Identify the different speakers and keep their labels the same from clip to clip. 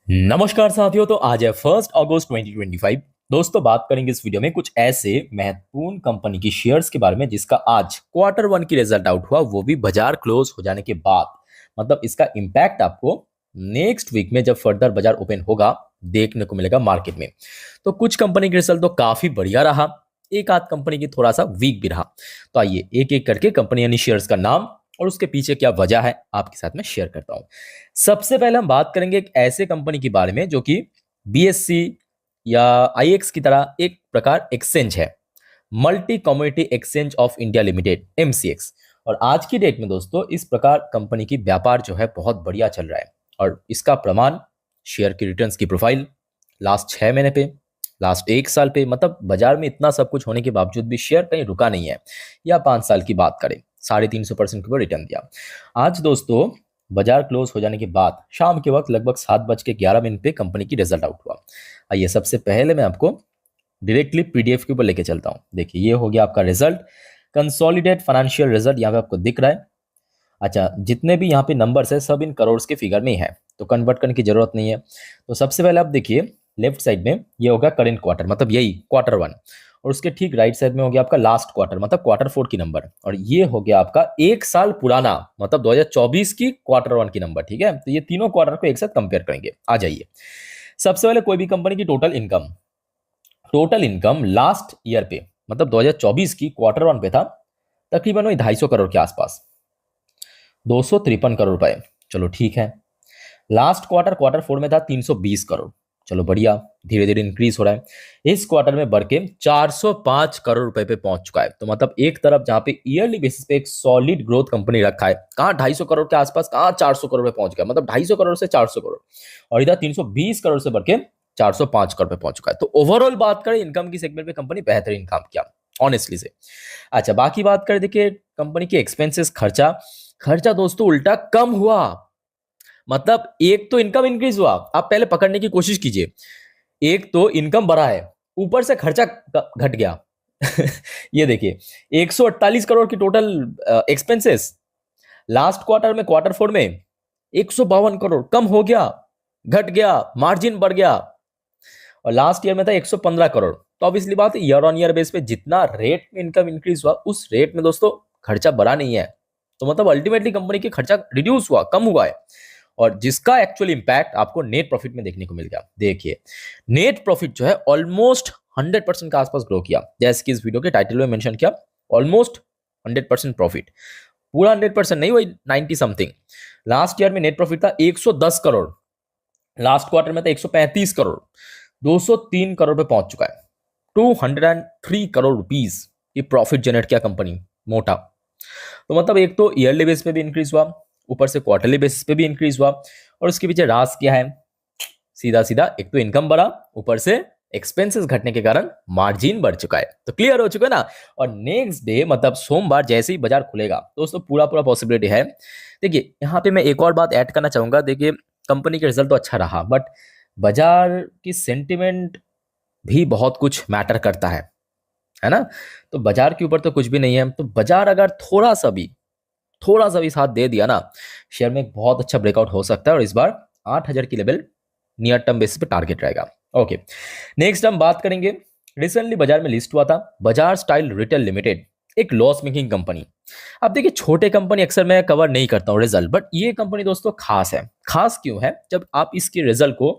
Speaker 1: नमस्कार साथियों। तो आज है 1 अगस्त 2025। दोस्तों, बात करेंगे इस वीडियो में कुछ ऐसे महत्वपूर्ण कंपनी की शेयर्स के बारे में जिसका आज क्वार्टर 1 की रिजल्ट आउट हुआ, वो भी बाजार क्लोज हो जाने के बाद। मतलब इसका इम्पैक्ट आपको नेक्स्ट वीक में जब फर्दर बाजार ओपन होगा देखने को मिलेगा मार्केट में। तो कुछ कंपनी के रिजल्ट तो काफी बढ़िया रहा, एक आध कंपनी की थोड़ा सा वीक भी रहा। तो आइए एक एक करके कंपनी यानी शेयर्स का नाम और उसके पीछे क्या वजह है आपके साथ में शेयर करता हूं। सबसे पहले हम बात करेंगे एक ऐसे कंपनी के बारे में जो कि बीएससी या आईएक्स की तरह एक प्रकार एक्सचेंज है, multi commodity exchange of India limited, MCX. और आज की डेट में दोस्तों इस प्रकार कंपनी की व्यापार जो है बहुत बढ़िया चल रहा है। और इसका प्रमाण शेयर की रिटर्न्स की प्रोफाइल लास्ट 6 महीने पे, लास्ट 1 साल पे, मतलब बाजार में इतना सब कुछ होने के बावजूद भी शेयर कहीं रुका नहीं है। या 5 साल की बात करें, 350% के ऊपर रिटर्न दिया। आज दोस्तों बाजार क्लोज हो जाने के बाद शाम के वक्त लगभग 7:11 पे कंपनी की रिजल्ट आउट हुआ। आइए सबसे पहले मैं आपको डायरेक्टली पीडीएफ के ऊपर लेके चलता हूँ। देखिए ये हो गया आपका रिजल्ट, कंसोलिडेट फाइनेंशियल रिजल्ट यहाँ पे आपको दिख रहा है। अच्छा, जितने भी यहाँ पे नंबर्स है सब इन करोड़ के फिगर में ही है, तो कन्वर्ट करने की जरूरत नहीं है। तो सबसे पहले आप देखिए लेफ्ट साइड में ये होगा करेंट क्वार्टर, मतलब यही क्वार्टर 1। और उसके ठीक राइट साइड में हो गया आपका लास्ट क्वार्टर, मतलब क्वार्टर 4 की नंबर। और ये हो गया आपका 1 साल पुराना, मतलब 2024 की क्वार्टर 1 की नंबर। ठीक है, तो ये तीनों क्वार्टर को एक साथ कंपेयर करेंगे। आ जाइए सबसे पहले कोई भी कंपनी की टोटल इनकम लास्ट ईयर पे, मतलब 2024 की क्वार्टर 1 पे था तकरीबन वही 250 करोड़ के आसपास, 253 करोड़ रुपए। चलो ठीक है। लास्ट क्वार्टर 4 में था 320 करोड़। चलो बढ़िया, धीरे धीरे इंक्रीज हो रहा है। इस क्वार्टर में बढ़ के 405 करोड़ रुपए पे पहुंच चुका है। तो मतलब एक तरफ जहां पे ईयरली बेसिस पे एक सॉलिड ग्रोथ कंपनी रखा है, कहाँ 250 करोड़ के आसपास, कहाँ 400 करोड़ पे पहुंच गया, मतलब 250 करोड़ से 400 करोड़। और इधर 320 करोड़ से बढ़ के 405 करोड़ पे पहुंच चुका है। तो ओवरऑल बात करें इनकम की सेगमेंट में कंपनी बेहतरीन काम किया ऑनेस्टली से। अच्छा, बाकी बात करें, देखिए कंपनी के एक्सपेंसेस, खर्चा खर्चा दोस्तों उल्टा कम हुआ। मतलब एक तो इनकम इंक्रीज हुआ, आप पहले पकड़ने की कोशिश कीजिए। एक तो इनकम बढ़ा है, ऊपर से खर्चा घट गया। ये देखिए 148 करोड़ की टोटल एक्सपेंसेस, लास्ट क्वार्टर में क्वार्टर 4 में 152 करोड़ कम हो गया, घट गया, मार्जिन बढ़ गया। और लास्ट ईयर में था 115 करोड़। तो ऑब्वियसली बात है ईयर ऑन ईयर बेस पे जितना रेट में इनकम इंक्रीज हुआ उस रेट में दोस्तों खर्चा बढ़ा नहीं है। तो मतलब अल्टीमेटली कंपनी की खर्चा रिड्यूस हुआ, कम हुआ है। और जिसका एक्चुअल इंपैक्ट आपको नेट प्रॉफिट में देखने को मिल गया। देखिए नेट प्रॉफिट जो है ऑलमोस्ट 100% के आसपास ग्रो किया, जैसे कि इस वीडियो के टाइटल में मेंशन किया, ऑलमोस्ट 100% प्रॉफिट। पूरा 100% नहीं, वही 90 समथिंग। लास्ट ईयर में नेट प्रॉफिट था 110 करोड़, लास्ट क्वार्टर में था 135 करोड़, 203 करोड़ पे पहुंच चुका है। 203 करोड़ रुपीज ये प्रॉफिट जनरेट किया कंपनी, मोटा। तो मतलब एक तो ईयरली बेस पे भी इंक्रीज हुआ, ऊपर से क्वार्टरली बेसिस पे भी इंक्रीज हुआ। और उसके पीछे राज क्या है, सीधा सीधा एक तो इनकम बढ़ा, ऊपर से एक्सपेंसेस घटने के कारण मार्जिन बढ़ चुका है। तो क्लियर हो चुका है ना। और नेक्स्ट डे मतलब सोमवार जैसे ही बाजार खुलेगा दोस्तों पूरा पूरा पॉसिबिलिटी है। देखिए यहाँ पे मैं एक और बात ऐड करना चाहूंगा। देखिए कंपनी का रिजल्ट तो अच्छा रहा, बट बाजार की सेंटिमेंट भी बहुत कुछ मैटर करता है ना। तो बाजार के ऊपर तो कुछ भी नहीं है। तो बाजार अगर थोड़ा सा भी साथ दे दिया ना, शेयर में एक बहुत अच्छा ब्रेकआउट हो सकता है। और इस बार 8,000 की लेवल नियर टर्म बेसिस पे टारगेट रहेगा। ओके, नेक्स्ट हम बात करेंगे, रिसेंटली बाजार में लिस्ट हुआ था बाजार स्टाइल रिटेल लिमिटेड, एक लॉस मेकिंग कंपनी। अब देखिए छोटे कंपनी अक्सर मैं कवर नहीं करता हूँ रिजल्ट, बट ये कंपनी दोस्तों खास है। खास क्यों है, जब आप इसके रिजल्ट को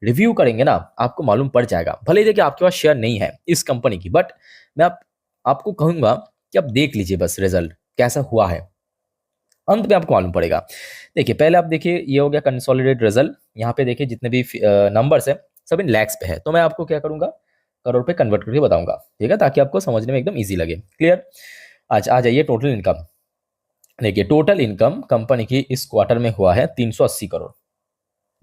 Speaker 1: रिव्यू करेंगे ना आपको मालूम पड़ जाएगा। भले ही देखिए आपके पास शेयर नहीं है इस कंपनी की, बट मैं आपको कहूंगा कि आप देख लीजिए बस रिजल्ट कैसा हुआ है, अंत में आपको मालूम पड़ेगा। देखिए पहले आप देखिए ये हो गया कंसोलिडेट रिजल्ट। यहाँ पे देखिए जितने भी नंबर्स है सब इन लैक्स पे है, तो मैं आपको क्या करूंगा करोड़ पे कन्वर्ट करके बताऊंगा, ठीक है, ताकि आपको समझने में एकदम इजी लगे। क्लियर। आज आ जाइए टोटल इनकम। देखिए टोटल इनकम कंपनी की इस क्वार्टर में हुआ है 380 करोड़।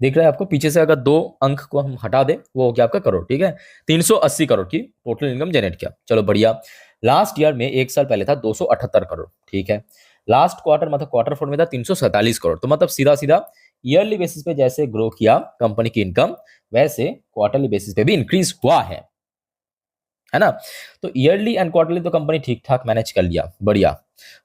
Speaker 1: दिख रहा है आपको, पीछे से अगर 2 अंक को हम हटा दें वो हो गया आपका करोड़, ठीक है। 380 करोड़ की टोटल इनकम जनरेट किया, चलो बढ़िया। लास्ट ईयर में 1 साल पहले था 278 करोड़, ठीक है। लास्ट क्वार्टर मतलब क्वार्टर 4 में था 347 करोड़। तो मतलब सीधा सीधा ईयरली बेसिस पे जैसे ग्रो किया कंपनी की इनकम, वैसे क्वार्टरली बेसिस पे भी इंक्रीज हुआ है। है ना। तो ईयरली एंड क्वार्टरली तो कंपनी ठीक ठाक मैनेज कर लिया, बढ़िया।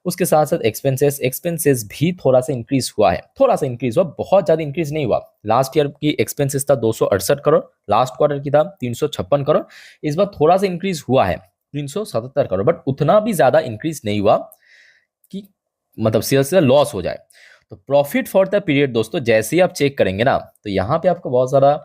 Speaker 1: उसके साथ साथ एक्सपेंसेस भी थोड़ा सा इंक्रीज हुआ है, थोड़ा सा इंक्रीज हुआ, बहुत ज्यादा इंक्रीज नहीं हुआ। लास्ट ईयर की एक्सपेंसेस था 268 करोड़, लास्ट क्वार्टर की था 356 करोड़। इस बार थोड़ा सा इंक्रीज हुआ है 377 करोड़, बट उतना भी ज्यादा इंक्रीज नहीं हुआ कि मतलब सेल्स से लॉस हो जाए। तो प्रॉफिट फॉर द पीरियड दोस्तों जैसे ही आप चेक करेंगे ना, तो यहाँ पे आपको बहुत सारा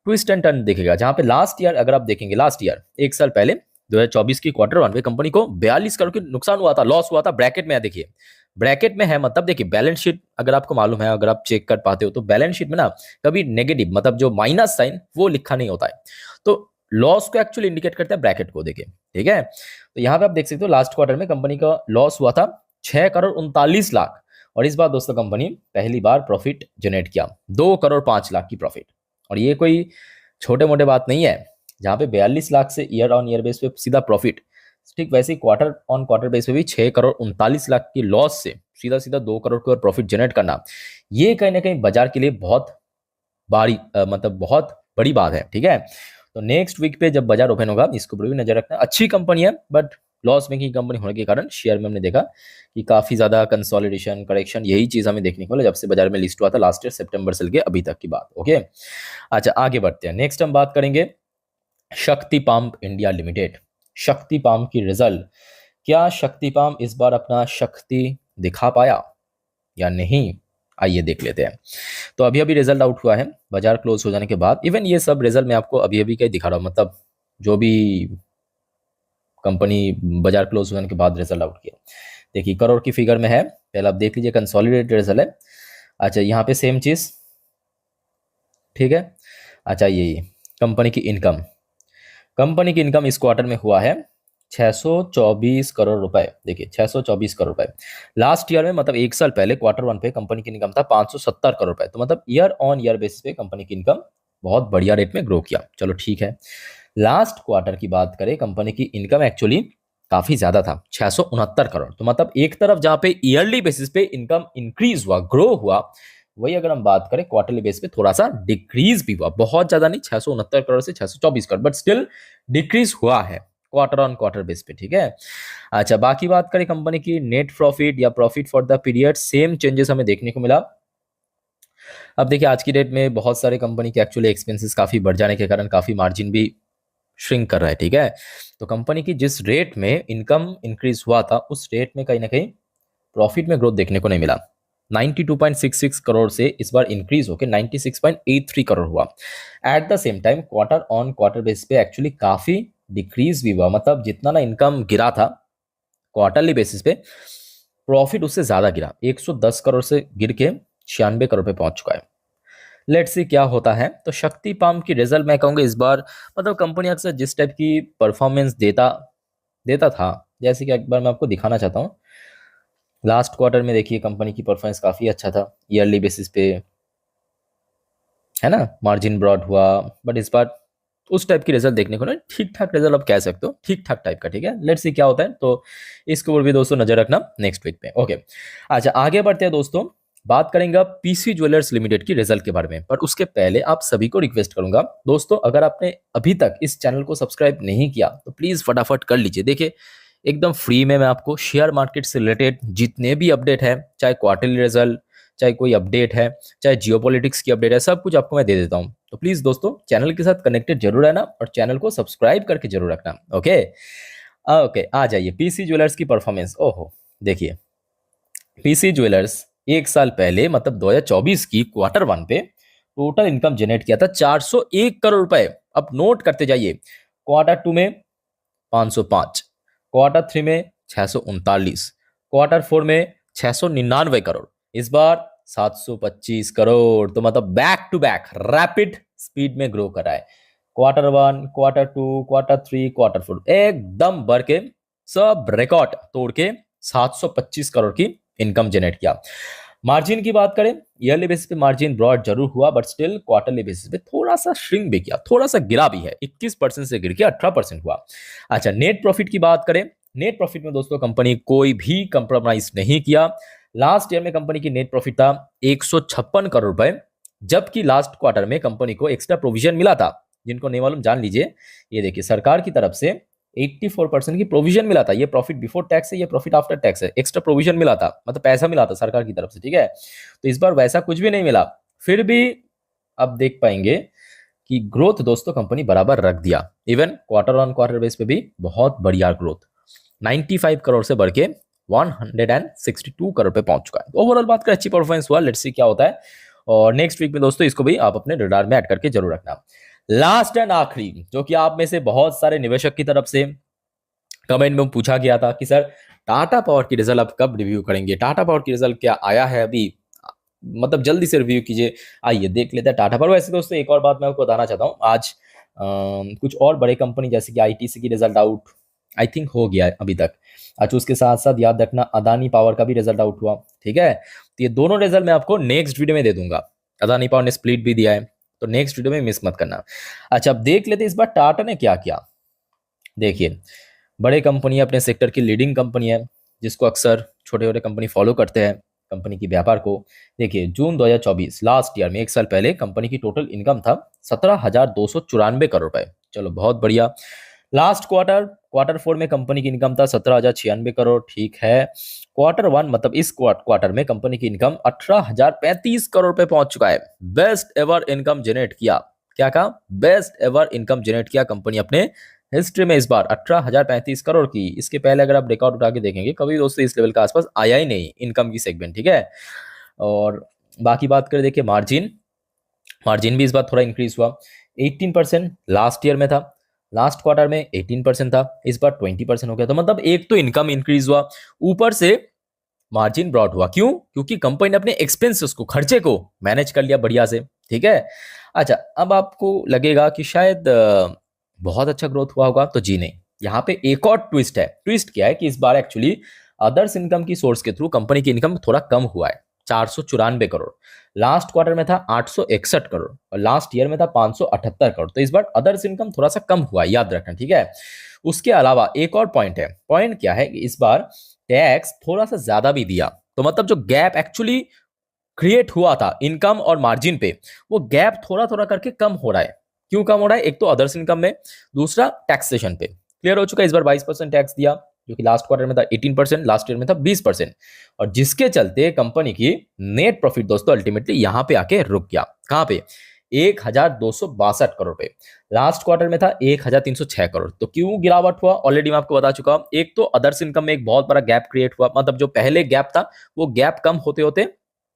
Speaker 1: ट्विस्ट एंड टर्न दिखेगा। जहां पे लास्ट ईयर अगर आप देखेंगे, लास्ट ईयर एक साल पहले 2024 की क्वार्टर वन में कंपनी को 42 करोड़ की नुकसान हुआ था, लॉस हुआ था। ब्रैकेट में है, देखिए ब्रैकेट में है, मतलब देखिए बैलेंस शीट अगर आपको मालूम है, अगर आप चेक कर पाते हो तो बैलेंस शीट में ना कभी नेगेटिव मतलब जो माइनस साइन वो लिखा नहीं होता है। तो लॉस को एक्चुअली इंडिकेट करता है ब्रैकेट को, देखिए ठीक है। तो यहाँ पे आप देख सकते हो लास्ट क्वार्टर में कंपनी का लॉस हुआ था 6 करोड़ 39 लाख, और इस बार दोस्तों कंपनी पहली बार प्रॉफिट जनरेट किया 2 करोड़ 5 लाख की प्रॉफिट। और ये कोई छोटे मोटे बात नहीं है, जहाँ पे 42 लाख से ईयर ऑन ईयर बेस पे सीधा प्रॉफिट, ठीक वैसे ही क्वार्टर ऑन क्वार्टर बेस पे भी 6 करोड़ 39 लाख की लॉस से सीधा सीधा 2 करोड़ का प्रॉफिट जनरेट करना, ये कहीं ना कहीं बाजार के लिए बहुत बारी मतलब बहुत बड़ी बात है, ठीक है। तो नेक्स्ट वीक पे जब बाजार ओपन होगा इसके ऊपर भी नजर रखना। अच्छी कंपनी है बट लॉस मेकिंग कंपनी होने के कारण शेयर में हमने देखा कि काफी ज्यादा कंसोलिडेशन करेक्शन, यही चीज हमें देखने को मिला जब से बाजार में लिस्ट हुआ था लास्ट ईयर सितंबर से लेके अभी तक की बात। ओके, अच्छा आगे बढ़ते हैं। नेक्स्ट हम बात करेंगे शक्ति पाम इंडिया लिमिटेड। शक्ति पाम की रिजल्ट, क्या शक्ति पाम इस बार अपना शक्ति दिखा पाया या नहीं, आइए देख लेते हैं। तो अभी अभी रिजल्ट आउट हुआ है बाजार क्लोज हो जाने के बाद। इवन ये सब रिजल्ट मैं आपको अभी अभी का दिखा रहा हूँ, मतलब जो भी कंपनी बाजार क्लोज होने के बाद रिजल्ट आउट किया। देखिए करोड़ की फिगर में है, पहले आप देख लीजिए कंसोलिडेटेड रिजल्ट है। अच्छा यहाँ पे सेम चीज, ठीक है। अच्छा ये कंपनी की इनकम, कंपनी की इनकम इस क्वार्टर में हुआ है 624 करोड़ रुपए। देखिए 624 करोड़ रुपए, लास्ट ईयर में मतलब एक साल पहले क्वार्टर वन पे कंपनी की इनकम था 570 करोड़ रुपए। तो मतलब ईयर ऑन ईयर बेसिस पे कंपनी की इनकम बहुत बढ़िया रेट में ग्रो किया, चलो ठीक है। लास्ट क्वार्टर की बात करें, कंपनी की इनकम एक्चुअली काफी ज्यादा था 669 करोड़। तो मतलब एक तरफ जहां पे ईयरली बेसिस पे इनकम इंक्रीज हुआ, ग्रो हुआ, वही अगर हम बात करें क्वार्टरली बेस पे थोड़ा सा डिक्रीज भी हुआ, बहुत ज्यादा नहीं, 669 करोड़ से 624 करोड़, बट स्टिल डिक्रीज हुआ है क्वार्टर ऑन क्वार्टर बेस पे, ठीक है। अच्छा बाकी बात करें कंपनी की नेट प्रॉफिट या profit for the period, same changes हमें देखने को मिला। अब देखिए आज की डेट में बहुत सारे कंपनी के एक्चुअली एक्सपेंसेस काफी बढ़ जाने के कारण काफी मार्जिन भी श्रिंक कर रहा है, ठीक है। तो कंपनी की जिस रेट में इनकम इंक्रीज हुआ था उस रेट में कहीं ना कहीं प्रॉफिट में ग्रोथ देखने को नहीं मिला। 92.66 करोड़ से इस बार इंक्रीज होकर 96.83 करोड़ हुआ। At the same time quarter on quarter base पे एक्चुअली काफी डिक्रीज भी हुआ, मतलब जितना ना इनकम गिरा था क्वार्टरली बेसिस पे, प्रॉफिट उससे ज्यादा गिरा, 110 करोड़ से गिर के 96 करोड़ पे पहुंच चुका है। लेट्स सी क्या होता है। तो शक्ति पाम की रिजल्ट मैं कहूंगा इस बार मतलब कंपनी अक्सर जिस टाइप की परफॉर्मेंस देता देता था, जैसे कि एक बार मैं आपको दिखाना चाहता हूँ। लास्ट क्वार्टर में देखिए कंपनी की परफॉर्मेंस काफी अच्छा था ईयरली बेसिस पे, है ना, मार्जिन ब्रॉड हुआ। बट इस बार उस टाइप की रिजल्ट देखने को ना, ठीक ठाक रिजल्ट आप कह सकते हो, ठीक ठाक टाइप का, ठीक है। लेट्स सी क्या होता है। तो इसके ऊपर भी दोस्तों नजर रखना नेक्स्ट वीक पे। ओके, अच्छा आगे बढ़ते हैं दोस्तों, बात करेंगे अब पीसी ज्वेलर्स लिमिटेड की रिजल्ट के बारे में। पर उसके पहले आप सभी को रिक्वेस्ट करूंगा दोस्तों, अगर आपने अभी तक इस चैनल को सब्सक्राइब नहीं किया तो प्लीज फटाफट कर लीजिए। देखिए एकदम फ्री में मैं आपको शेयर मार्केट से रिलेटेड जितने भी अपडेट है, चाहे क्वार्टरली रिजल्ट, चाहे कोई अपडेट है, चाहे जियोपॉलिटिक्स की अपडेट है, सब कुछ आपको मैं दे देता हूं। तो प्लीज दोस्तों चैनल के साथ कनेक्टेड जरूर रहना और चैनल को सब्सक्राइब करके जरूर रखना। ओके ओके, आ जाइए पीसी ज्वेलर्स की परफॉर्मेंस। ओहो देखिए, पीसी ज्वेलर्स एक साल पहले मतलब 2024 की क्वार्टर वन पे टोटल इनकम जनरेट किया था 401 करोड़ रुपए। अब नोट करते जाइए, क्वार्टर टू में 505, क्वार्टर थ्री में 639, क्वार्टर फोर में 699 करोड़, इस बार 725 करोड़। तो मतलब back to back rapid speed में ग्रो कर रहा है। Quarter one, quarter two, quarter three, quarter four एकदम बढ़ के सब रिकॉर्ड तोड़ के 725 करोड़ की इनकम जनरेट किया। मार्जिन की बात करें, ईयरली बेसिस पे मार्जिन ब्रॉड जरूर हुआ बट स्टिल क्वार्टरली बेसिस पे थोड़ा सा श्रिंक भी किया, थोड़ा सा गिरा भी है, 21% से गिर के 18% हुआ। अच्छा नेट प्रॉफिट की बात करें, नेट प्रॉफिट में दोस्तों कंपनी कोई भी कंप्रोमाइज नहीं किया। लास्ट ईयर में कंपनी की नेट प्रॉफिट था 156 करोड़ रुपए, जबकि लास्ट क्वार्टर में कंपनी को एक्स्ट्रा प्रोविजन मिला था। जिनको नहीं मालूम जान लीजिए, ये देखिए सरकार की तरफ से 84% की प्रोविजन मिला था। ये प्रॉफिट बिफोर टैक्स है, ये प्रॉफिट आफ्टर टैक्स है। एक्स्ट्रा प्रोविजन मिला था, मतलब पैसा मिला था सरकार की तरफ से, ठीक है। तो इस बार वैसा कुछ भी नहीं मिला, फिर भी अब देख पाएंगे कि ग्रोथ दोस्तों कंपनी बराबर रख दिया। Even quarter on quarter base पे भी बहुत बढ़िया ग्रोथ, 95 करोड़ से बढ़ के 162 करोड़ पे पहुंच चुका है। तो ओवरऑल बात करें अच्छी परफॉर्मेंस हुआ, लेट्स सी क्या होता है। और नेक्स्ट वीक में दोस्तों इसको भी आप अपने रडार में ऐड करके जरूर रखना। लास्ट एंड आखिरी, जो कि आप में से बहुत सारे निवेशक की तरफ से कमेंट में पूछा गया था कि सर टाटा पावर की रिजल्ट आप कब रिव्यू करेंगे, टाटा पावर की रिजल्ट क्या आया है अभी, मतलब जल्दी से रिव्यू कीजिए। आइए देख लेते हैं टाटा पावर। वैसे दोस्तों एक और बात मैं आपको बताना चाहता हूँ, आज कुछ और बड़े कंपनी जैसे कि आईटीसी की रिजल्ट आउट आई थिंक हो गया है अभी तक। अच्छा उसके साथ साथ याद रखना अदानी पावर का भी रिजल्ट आउट हुआ, ठीक है। तो ये दोनों रिजल्ट मैं आपको नेक्स्ट वीडियो में दे दूंगा। अदानी पावर ने स्प्लिट भी दिया है, तो नेक्स्ट वीडियो में मिस मत करना। अच्छा अब देख लेते हैं इस बार टाटा ने क्या किया। देखिए बड़े कंपनी अपने सेक्टर की लीडिंग कंपनी है, जिसको अक्सर छोटे छोटे कंपनी फॉलो करते हैं कंपनी की व्यापार को। देखिए जून 2024 लास्ट ईयर में, एक साल पहले, कंपनी की टोटल इनकम था 17,294 करोड़ रुपए। चलो बहुत बढ़िया। लास्ट क्वार्टर फोर में कंपनी की इनकम था 17,096 करोड़, ठीक है। क्वार्टर वन मतलब इस क्वार्टर में कंपनी की इनकम 18,035 करोड़ पे पहुंच चुका है। बेस्ट एवर इनकम जनरेट किया। क्या कहा? बेस्ट एवर इनकम जनरेट किया कंपनी अपने हिस्ट्री में इस बार 18,035 करोड़ की। इसके पहले अगर आप ब्रेकआउट उठा के देखेंगे कभी दोस्तों इस लेवल के आसपास आया ही नहीं इनकम की सेगमेंट, ठीक है। और बाकी बात करें, देखिए मार्जिन भी इस बार थोड़ा इंक्रीज हुआ। 18% लास्ट ईयर में था, लास्ट क्वार्टर में 18% था, इस बार 20% हो गया। तो मतलब एक तो इनकम इंक्रीज हुआ, ऊपर से मार्जिन ब्रॉड हुआ। क्यों? क्योंकि कंपनी ने अपने एक्सपेंसेस को, खर्चे को मैनेज कर लिया बढ़िया से, ठीक है। अच्छा अब आपको लगेगा कि शायद बहुत अच्छा ग्रोथ हुआ होगा, तो जी नहीं। यहाँ पे एक और ट्विस्ट है। ट्विस्ट क्या है कि इस बार एक्चुअली अदर्स इनकम की सोर्स के थ्रू कंपनी की इनकम थोड़ा कम हुआ है, 494 करोड़। लास्ट क्वार्टर में था 861 करोड़ और लास्ट ईयर में था 578 करोड़। तो इस बार अदर्स इनकम थोड़ा सा कम हुआ है, याद रखना, ठीक है। उसके अलावा एक और पॉइंट है। पॉइंट क्या है कि इस बार टैक्स थोड़ा सा ज्यादा भी दिया। तो मतलब जो गैप एक्चुअली क्रिएट हुआ था इनकम और मार्जिन पे, वो गैप थोड़ा थोड़ा करके कम हो रहा है। क्यों कम हो रहा है? एक तो अदर्स इनकम में, दूसरा टैक्सेशन पे। क्लियर हो चुका है। इस बार 22% टैक्स दिया, जो कि लास्ट क्वार्टर में था 18%, लास्ट ईयर में था 20%। और जिसके चलते कंपनी की नेट प्रॉफिट दोस्तों अल्टीमेटली यहां पे आके रुक गया। कहां पे? 1,262 करोड़ पे। लास्ट क्वार्टर में था 1,306 करोड़। तो क्यों गिरावट हुआ ऑलरेडी मैं आपको बता चुका हूं। एक तो अदर्स इनकम में एक बहुत बड़ा गैप क्रिएट हुआ, मतलब जो पहले गैप था वो गैप कम होते होते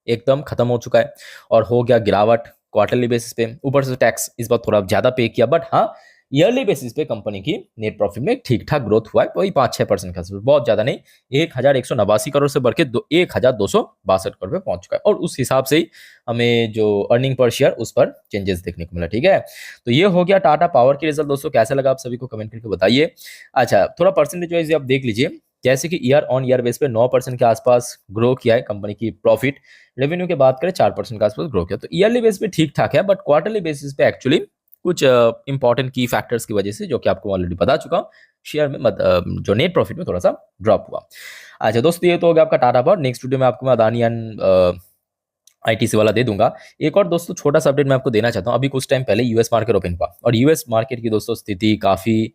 Speaker 1: एकदम खत्म हो चुका है और हो गया गिरावट क्वार्टरली बेसिस पे। ऊपर से टैक्स इस बार थोड़ा ज्यादा पे किया, बट हाँ ईयरली बेसिस पे कंपनी की नेट प्रॉफिट में ठीक ठाक ग्रोथ हुआ है, वही 5-6% का, बहुत ज्यादा नहीं। 1,189 करोड़ से बढ़ के 1,262 करोड़ पे पहुंच चुका है। और उस हिसाब से ही हमें जो अर्निंग पर शेयर उस पर चेंजेस देखने को मिला, ठीक है। तो ये हो गया टाटा पावर की रिजल्ट दोस्तों। कैसा लगा आप सभी को कमेंट करके बताइए। अच्छा थोड़ा परसेंटेज वाइज आप देख लीजिए, जैसे कि ईयर ऑन ईयर बेस पे 9% के आसपास ग्रो किया है कंपनी की प्रॉफिट। रेवेन्यू की बात करें 4% के आसपास ग्रो किया। तो ईयरली बेस पे ठीक ठाक है, बट क्वार्टरली बेसिस पे एक्चुअली कुछ इंपॉर्टेंट की फैक्टर्स की वजह से, जो कि आपको ऑलरेडी बता चुका हूँ, शेयर में जो नेट प्रॉफिट में थोड़ा सा ड्रॉप हुआ। अच्छा दोस्तों ये तो हो गया आपका टाटा पावर। नेक्स्ट वीडियो में आपको मैं अदानी एंड आईटीसी वाला दे दूंगा। एक और दोस्तों छोटा सा अपडेट मैं आपको देना चाहता हूँ। अभी कुछ टाइम पहले यूएस मार्केट ओपन हुआ और यूएस मार्केट की दोस्तों स्थिति काफी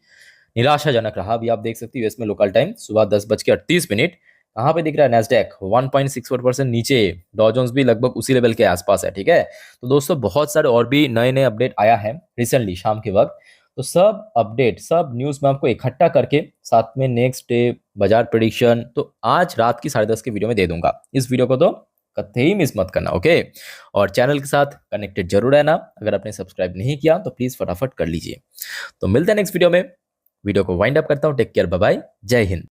Speaker 1: निराशाजनक रहा। अभी आप देख सकते हैं यूएस में लोकल टाइम सुबह 10:38 कहाँ पे दिख रहा है? नैस्डैक 1.64% नीचे, डॉ जोन्स भी लगभग उसी लेवल के आसपास है, ठीक है। तो दोस्तों बहुत सारे और भी नए नए अपडेट आया है रिसेंटली शाम के वक्त। तो सब अपडेट, सब न्यूज मैं आपको इकट्ठा करके साथ में नेक्स्ट डे बाजार प्रेडिक्शन तो आज रात की 10:30 के वीडियो में दे दूंगा। इस वीडियो को तो कतई मिस मत करना, ओके। और चैनल के साथ कनेक्टेड जरूर रहना। अगर आपने सब्सक्राइब नहीं किया तो प्लीज फटाफट कर लीजिए। तो मिलते हैं नेक्स्ट वीडियो में। वीडियो को वाइंड अप करता हूँ। टेक केयर, बाय बाय, जय हिंद।